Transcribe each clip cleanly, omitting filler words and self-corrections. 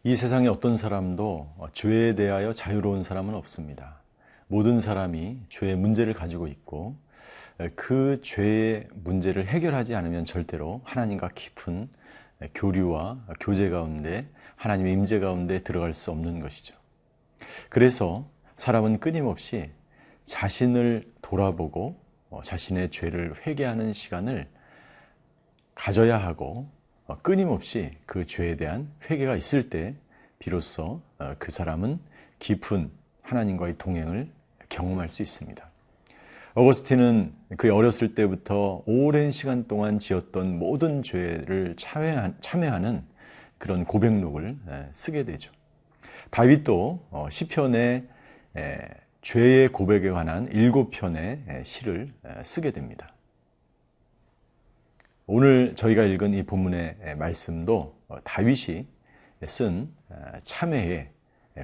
이 세상에 어떤 사람도 죄에 대하여 자유로운 사람은 없습니다. 모든 사람이 죄의 문제를 가지고 있고 그 죄의 문제를 해결하지 않으면 절대로 하나님과 깊은 교류와 교제 가운데 하나님의 임재 가운데 들어갈 수 없는 것이죠. 그래서 사람은 끊임없이 자신을 돌아보고 자신의 죄를 회개하는 시간을 가져야 하고 끊임없이 그 죄에 대한 회개가 있을 때 비로소 그 사람은 깊은 하나님과의 동행을 경험할 수 있습니다. 어거스틴은 그의 어렸을 때부터 오랜 시간 동안 지었던 모든 죄를 참회하는 그런 고백록을 쓰게 되죠. 다윗도 시편에 죄의 고백에 관한 7편의 시를 쓰게 됩니다. 오늘 저희가 읽은 이 본문의 말씀도 다윗이 쓴 참회의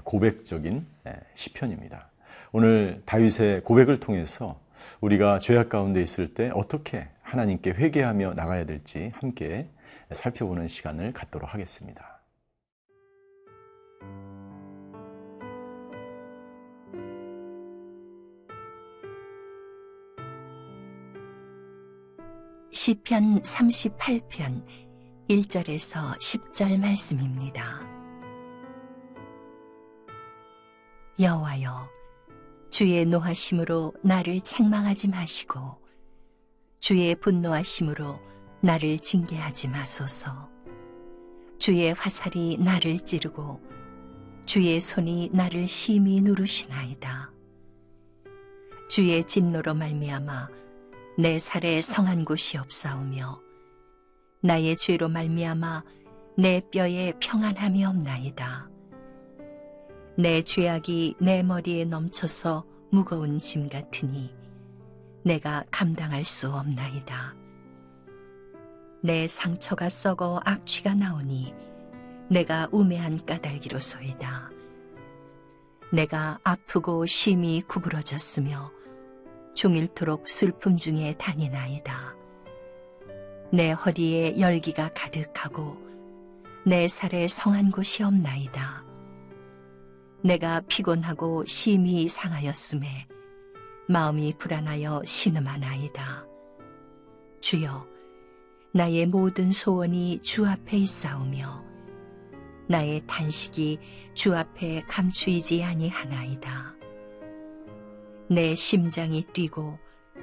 고백적인 시편입니다. 오늘 다윗의 고백을 통해서 우리가 죄악 가운데 있을 때 어떻게 하나님께 회개하며 나가야 될지 함께 살펴보는 시간을 갖도록 하겠습니다. 시편 38편 1절에서 10절 말씀입니다. 여호와여, 주의 노하심으로 나를 책망하지 마시고 주의 분노하심으로 나를 징계하지 마소서. 주의 화살이 나를 찌르고 주의 손이 나를 심히 누르시나이다. 주의 진노로 말미암아 내 살에 성한 곳이 없사오며 나의 죄로 말미암아 내 뼈에 평안함이 없나이다. 내 죄악이 내 머리에 넘쳐서 무거운 짐 같으니 내가 감당할 수 없나이다. 내 상처가 썩어 악취가 나오니 내가 우매한 까닭이로소이다. 내가 아프고 심히 구부러졌으며 종일토록 슬픔 중에 다니나이다. 내 허리에 열기가 가득하고 내 살에 성한 곳이 없나이다. 내가 피곤하고 심히 상하였음에 마음이 불안하여 신음하나이다. 주여, 나의 모든 소원이 주 앞에 있사오며 나의 탄식이 주 앞에 감추이지 아니하나이다. 내 심장이 뛰고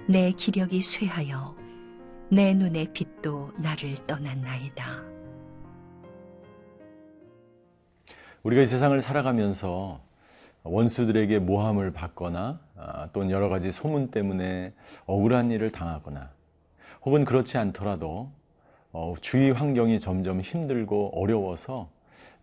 내 기력이 쇠하여 내 눈의 빛도 나를 떠났나이다. 우리가 이 세상을 살아가면서 원수들에게 모함을 받거나 또는 여러 가지 소문 때문에 억울한 일을 당하거나 혹은 그렇지 않더라도 주위 환경이 점점 힘들고 어려워서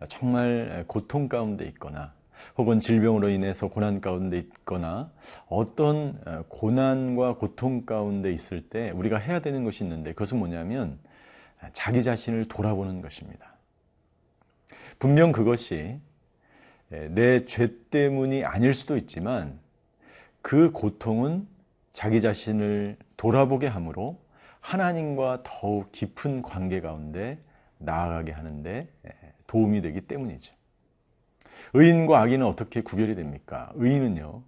정말 고통 가운데 있거나 혹은 질병으로 인해서 고난 가운데 있거나 어떤 고난과 고통 가운데 있을 때 우리가 해야 되는 것이 있는데 그것은 뭐냐면 자기 자신을 돌아보는 것입니다. 분명 그것이 내 죄 때문이 아닐 수도 있지만 그 고통은 자기 자신을 돌아보게 함으로 하나님과 더욱 깊은 관계 가운데 나아가게 하는데 도움이 되기 때문이죠. 의인과 악인은 어떻게 구별이 됩니까? 의인은요,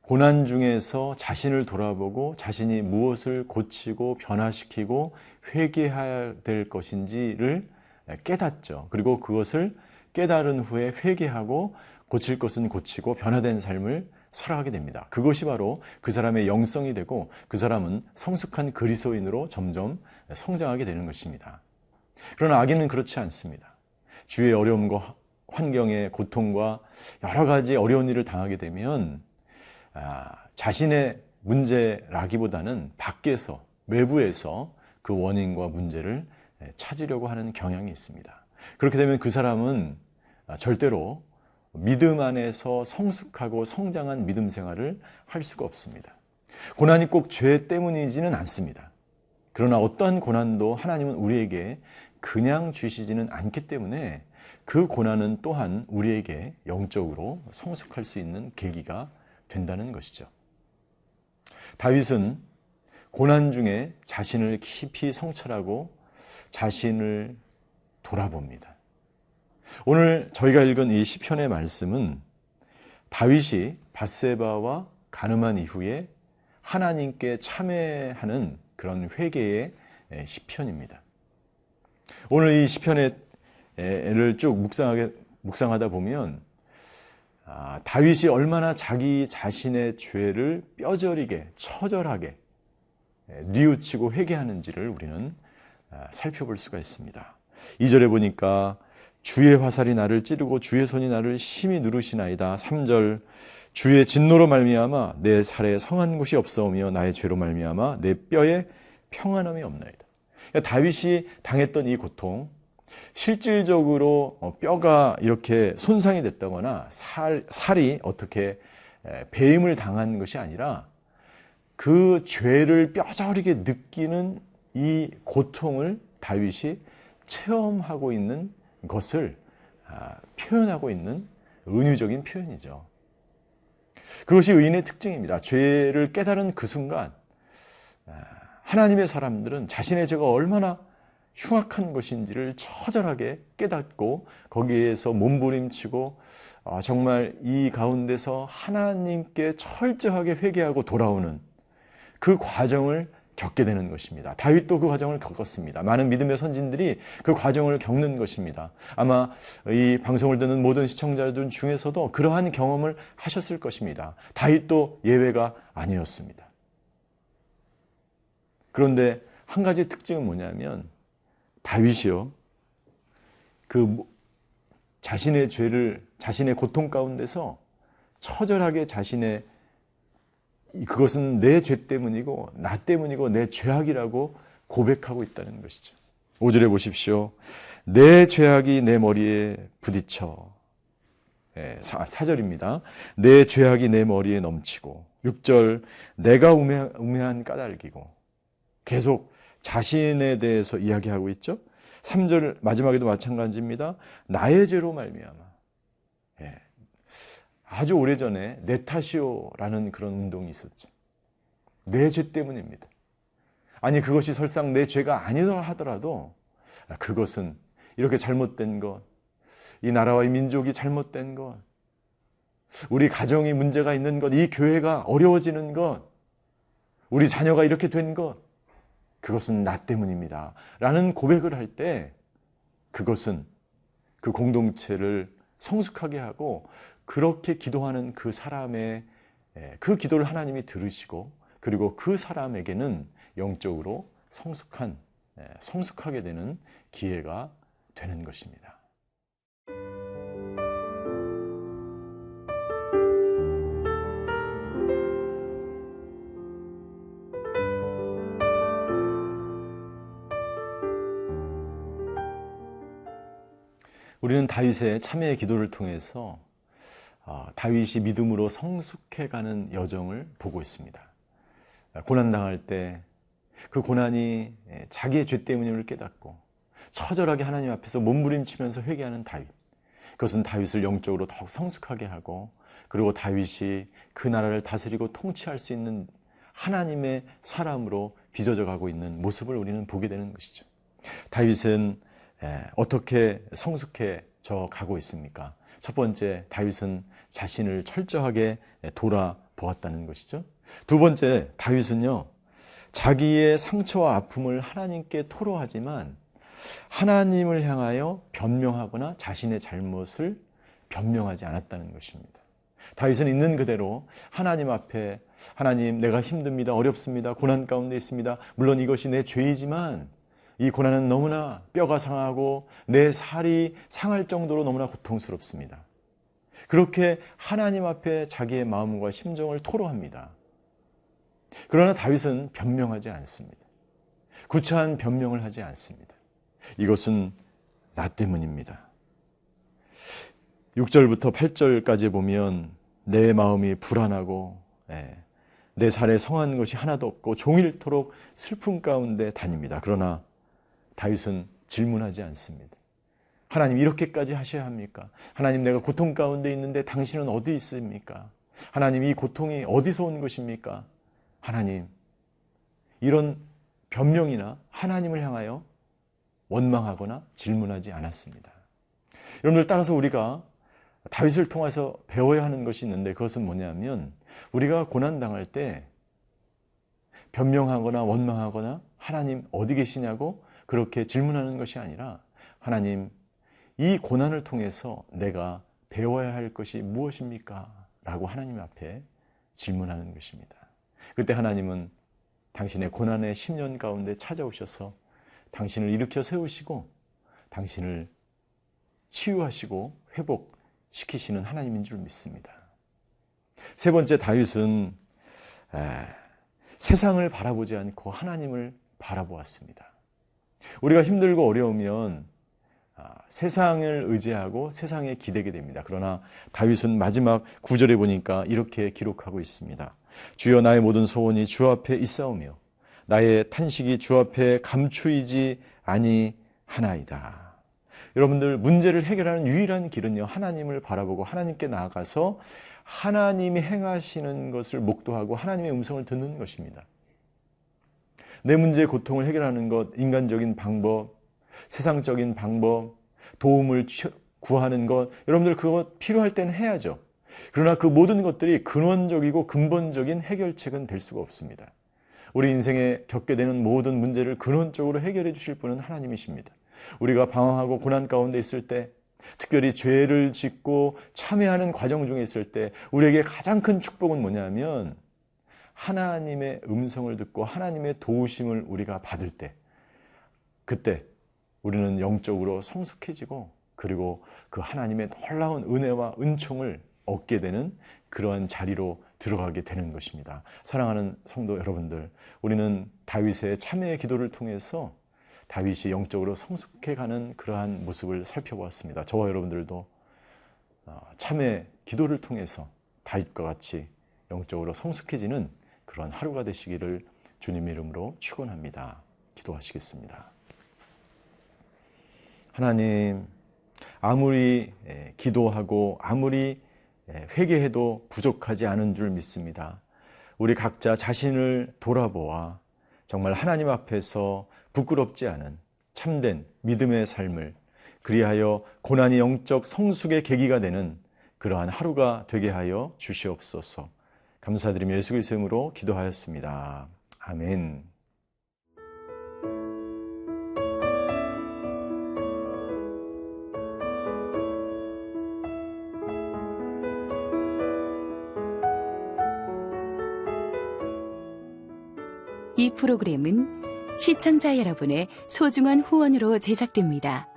고난 중에서 자신을 돌아보고 자신이 무엇을 고치고 변화시키고 회개해야 될 것인지를 깨닫죠. 그리고 그것을 깨달은 후에 회개하고 고칠 것은 고치고 변화된 삶을 살아가게 됩니다. 그것이 바로 그 사람의 영성이 되고 그 사람은 성숙한 그리스도인으로 점점 성장하게 되는 것입니다. 그러나 악인은 그렇지 않습니다. 주위의 어려움과 환경의 고통과 여러 가지 어려운 일을 당하게 되면 자신의 문제라기보다는 밖에서, 외부에서 그 원인과 문제를 찾으려고 하는 경향이 있습니다. 그렇게 되면 그 사람은 절대로 믿음 안에서 성숙하고 성장한 믿음 생활을 할 수가 없습니다. 고난이 꼭 죄 때문이지는 않습니다. 그러나 어떠한 고난도 하나님은 우리에게 그냥 주시지는 않기 때문에 그 고난은 또한 우리에게 영적으로 성숙할 수 있는 계기가 된다는 것이죠. 다윗은 고난 중에 자신을 깊이 성찰하고 자신을 돌아봅니다. 오늘 저희가 읽은 이 시편의 말씀은 다윗이 밧세바와 간음한 이후에 하나님께 참회하는 그런 회개의 시편입니다. 오늘 이 시편을 쭉 묵상하다 보면 다윗이 얼마나 자기 자신의 죄를 뼈저리게 처절하게 뉘우치고 회개하는지를 우리는 살펴볼 수가 있습니다. 2절에 보니까 주의 화살이 나를 찌르고 주의 손이 나를 심히 누르시나이다. 3절 주의 진노로 말미암아 내 살에 성한 곳이 없사오며 나의 죄로 말미암아 내 뼈에 평안함이 없나이다. 그러니까 다윗이 당했던 이 고통, 실질적으로 뼈가 이렇게 손상이 됐다거나 살이 어떻게 배임을 당한 것이 아니라 그 죄를 뼈저리게 느끼는 이 고통을 다윗이 체험하고 있는 것을 표현하고 있는 은유적인 표현이죠. 그것이 의인의 특징입니다. 죄를 깨달은 그 순간 하나님의 사람들은 자신의 죄가 얼마나 흉악한 것인지를 처절하게 깨닫고 거기에서 몸부림치고 정말 이 가운데서 하나님께 철저하게 회개하고 돌아오는 그 과정을 겪게 되는 것입니다. 다윗도 그 과정을 겪었습니다. 많은 믿음의 선진들이 그 과정을 겪는 것입니다. 아마 이 방송을 듣는 모든 시청자들 중에서도 그러한 경험을 하셨을 것입니다. 다윗도 예외가 아니었습니다. 그런데 한 가지 특징은 뭐냐면 다윗이요, 그 자신의 죄를 자신의 고통 가운데서 처절하게 그것은 내 죄 때문이고 나 때문이고 내 죄악이라고 고백하고 있다는 것이죠. 5절에 보십시오. 내 죄악이 내 머리에 부딪혀. 4절입니다. 내 죄악이 내 머리에 넘치고. 6절 내가 우매한 까닭이고. 계속 자신에 대해서 이야기하고 있죠. 3절 마지막에도 마찬가지입니다. 나의 죄로 말미암아. 아주 오래전에 내 탓이요라는 그런 운동이 있었죠. 내 죄 때문입니다. 아니 그것이 설상 내 죄가 아니더라 하더라도 그것은 이렇게 잘못된 것, 이 나라와 이 민족이 잘못된 것, 우리 가정이 문제가 있는 것, 이 교회가 어려워지는 것, 우리 자녀가 이렇게 된 것, 그것은 나 때문입니다 라는 고백을 할 때 그것은 그 공동체를 성숙하게 하고 그렇게 기도하는 그 사람의 그 기도를 하나님이 들으시고 그리고 그 사람에게는 영적으로 성숙하게 되는 기회가 되는 것입니다. 우리는 다윗의 참회의 기도를 통해서 다윗이 믿음으로 성숙해가는 여정을 보고 있습니다. 고난당할 때 그 고난이 자기의 죄 때문임을 깨닫고 처절하게 하나님 앞에서 몸부림치면서 회개하는 다윗. 그것은 다윗을 영적으로 더욱 성숙하게 하고 그리고 다윗이 그 나라를 다스리고 통치할 수 있는 하나님의 사람으로 빚어져 가고 있는 모습을 우리는 보게 되는 것이죠. 다윗은 어떻게 성숙해져 가고 있습니까? 첫 번째, 다윗은 자신을 철저하게 돌아보았다는 것이죠. 두 번째, 다윗은요, 자기의 상처와 아픔을 하나님께 토로하지만 하나님을 향하여 변명하거나 자신의 잘못을 변명하지 않았다는 것입니다. 다윗은 있는 그대로 하나님 앞에 하나님, 내가 힘듭니다. 어렵습니다. 고난 가운데 있습니다. 물론 이것이 내 죄이지만 이 고난은 너무나 뼈가 상하고 내 살이 상할 정도로 너무나 고통스럽습니다. 그렇게 하나님 앞에 자기의 마음과 심정을 토로합니다. 그러나 다윗은 변명하지 않습니다. 구차한 변명을 하지 않습니다. 이것은 나 때문입니다. 6절부터 8절까지 보면 내 마음이 불안하고 내 살에 성한 것이 하나도 없고 종일토록 슬픔 가운데 다닙니다. 그러나 다윗은 질문하지 않습니다. 하나님, 이렇게까지 하셔야 합니까? 하나님, 내가 고통 가운데 있는데 당신은 어디 있습니까? 하나님, 이 고통이 어디서 온 것입니까? 하나님, 이런 변명이나 하나님을 향하여 원망하거나 질문하지 않았습니다. 여러분들, 따라서 우리가 다윗을 통해서 배워야 하는 것이 있는데, 그것은 뭐냐면 우리가 고난당할 때 변명하거나 원망하거나 하나님 어디 계시냐고 그렇게 질문하는 것이 아니라, 하나님, 이 고난을 통해서 내가 배워야 할 것이 무엇입니까? 라고 하나님 앞에 질문하는 것입니다. 그때 하나님은 당신의 고난의 10년 가운데 찾아오셔서 당신을 일으켜 세우시고 당신을 치유하시고 회복시키시는 하나님인 줄 믿습니다. 세 번째, 다윗은 세상을 바라보지 않고 하나님을 바라보았습니다. 우리가 힘들고 어려우면 세상을 의지하고 세상에 기대게 됩니다. 그러나 다윗은 마지막 9절에 보니까 이렇게 기록하고 있습니다. 주여, 나의 모든 소원이 주 앞에 있사오며 나의 탄식이 주 앞에 감추이지 아니하나이다. 여러분들, 문제를 해결하는 유일한 길은요, 하나님을 바라보고 하나님께 나아가서 하나님이 행하시는 것을 목도하고 하나님의 음성을 듣는 것입니다. 내 문제의 고통을 해결하는 것, 인간적인 방법, 세상적인 방법, 도움을 구하는 것, 여러분들 그거 필요할 때는 해야죠. 그러나 그 모든 것들이 근원적이고 근본적인 해결책은 될 수가 없습니다. 우리 인생에 겪게 되는 모든 문제를 근원적으로 해결해 주실 분은 하나님이십니다. 우리가 방황하고 고난 가운데 있을 때, 특별히 죄를 짓고 참회하는 과정 중에 있을 때 우리에게 가장 큰 축복은 뭐냐면, 하나님의 음성을 듣고 하나님의 도우심을 우리가 받을 때, 그때 우리는 영적으로 성숙해지고, 그리고 그 하나님의 놀라운 은혜와 은총을 얻게 되는 그러한 자리로 들어가게 되는 것입니다. 사랑하는 성도 여러분들, 우리는 다윗의 참회의 기도를 통해서 다윗이 영적으로 성숙해가는 그러한 모습을 살펴보았습니다. 저와 여러분들도 참회 기도를 통해서 다윗과 같이 영적으로 성숙해지는 그런 하루가 되시기를 주님의 이름으로 축원합니다. 기도하시겠습니다. 하나님, 아무리 기도하고 아무리 회개해도 부족하지 않은 줄 믿습니다. 우리 각자 자신을 돌아보아 정말 하나님 앞에서 부끄럽지 않은 참된 믿음의 삶을, 그리하여 고난이 영적 성숙의 계기가 되는 그러한 하루가 되게 하여 주시옵소서. 감사드리며 예수 그리스도의 이름으로 기도하였습니다. 아멘. 이 프로그램은 시청자 여러분의 소중한 후원으로 제작됩니다.